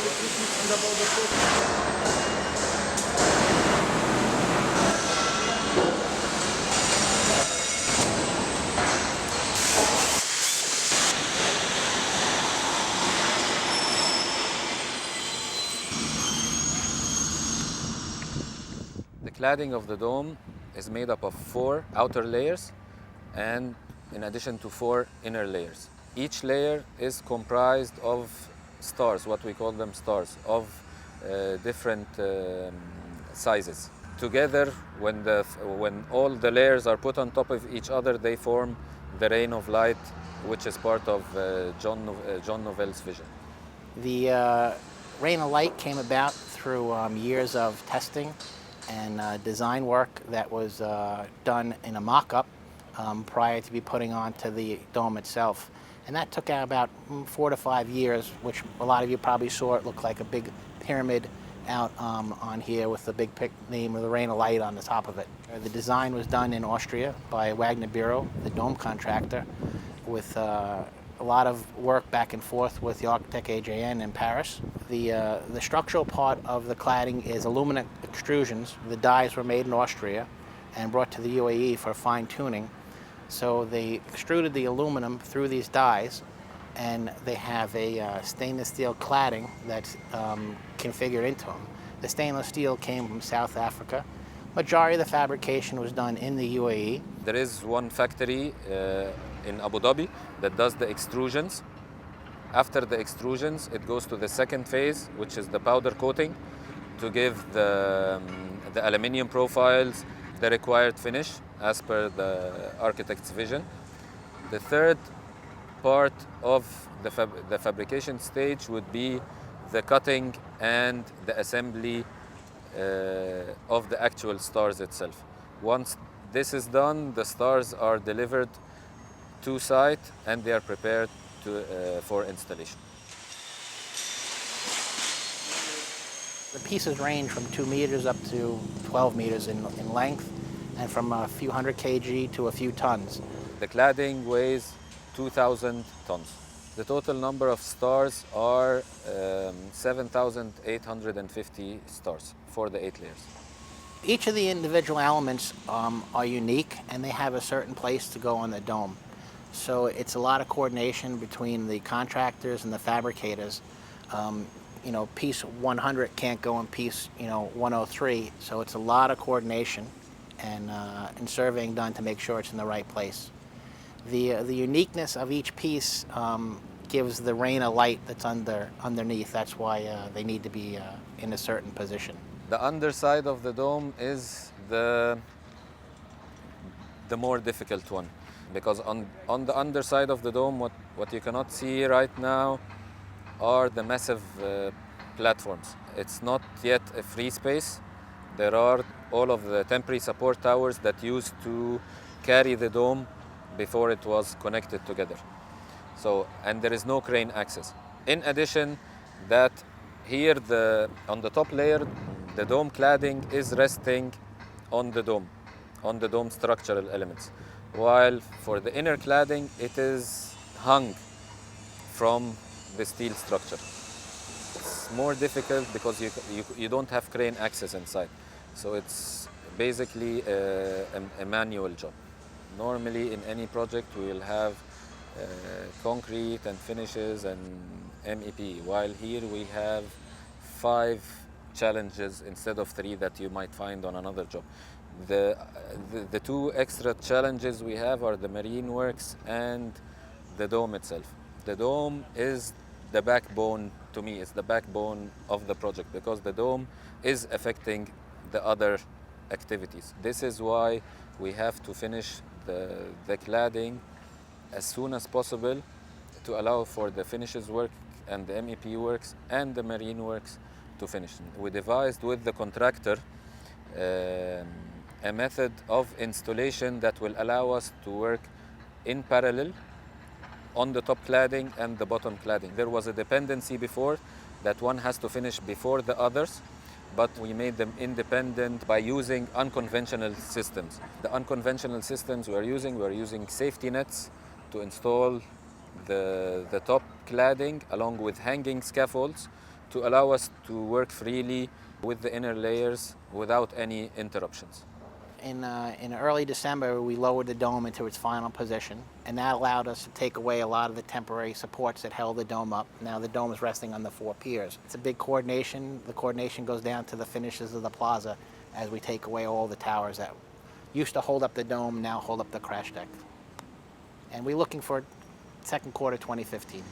The cladding of the dome is made up of 4 outer layers and in addition to 4 inner layers. Each layer is comprised of stars, what we call them stars, of different sizes. Together, when all the layers are put on top of each other, they form the rain of light, which is part of John Nouvel's vision. The rain of light came about through years of testing and design work that was done in a mock-up prior to be putting onto the dome itself. And that took about 4 to 5 years, which a lot of you probably saw. It looked like a big pyramid out on here with the big name of the rain of light on the top of it. The design was done in Austria by Wagner Bureau, the dome contractor, with a lot of work back and forth with the architect AJN in Paris. The structural part of the cladding is aluminum extrusions. The dies were made in Austria and brought to the UAE for fine tuning. So they extruded the aluminum through these dies, and they have a stainless steel cladding that's configured into them. The stainless steel came from South Africa. Majority of the fabrication was done in the UAE. There is one factory in Abu Dhabi that does the extrusions. After the extrusions, it goes to the second phase, which is the powder coating, to give the aluminium profiles the required finish as per the architect's vision. The third part of the fabrication stage would be the cutting and the assembly of the actual stars itself. Once this is done, the stars are delivered to site and they are prepared for installation. The pieces range from 2 meters up to 12 meters in length, and from a few hundred kg to a few tons. The cladding weighs 2,000 tons. The total number of stars are 7,850 stars for the 8 layers. Each of the individual elements are unique, and they have a certain place to go on the dome. So it's a lot of coordination between the contractors and the fabricators. Piece 100 can't go in piece 103, so it's a lot of coordination and surveying done to make sure it's in the right place. The uniqueness of each piece gives the rain of light that's underneath. That's why they need to be in a certain position. The underside of the dome is the more difficult one, because on the underside of the dome, what you cannot see right now are the massive platforms. It's not yet a free space. There are all of the temporary support towers that used to carry the dome before it was connected together. And there is no crane access. In addition, that here on the top layer, the dome cladding is resting on the dome structural elements, while for the inner cladding, it is hung from the steel structure. It's more difficult because you don't have crane access inside. So it's basically a manual job. Normally in any project we will have concrete and finishes and MEP, while here we have 5 challenges instead of 3 that you might find on another job. The 2 extra challenges we have are the marine works and the dome itself. The dome is the backbone, to me, it's the backbone of the project, because the dome is affecting the other activities. This is why we have to finish the cladding as soon as possible to allow for the finishes work and the MEP works and the marine works to finish. We devised with the contractor a method of installation that will allow us to work in parallel on the top cladding and the bottom cladding. There was a dependency before that one has to finish before the others, but we made them independent by using unconventional systems. The unconventional systems we're using safety nets to install the top cladding along with hanging scaffolds to allow us to work freely with the inner layers without any interruptions. In early December, we lowered the dome into its final position, and that allowed us to take away a lot of the temporary supports that held the dome up. Now the dome is resting on the 4 piers. It's a big coordination. The coordination goes down to the finishes of the plaza as we take away all the towers that used to hold up the dome, now hold up the crash deck. And we're looking for second quarter 2015.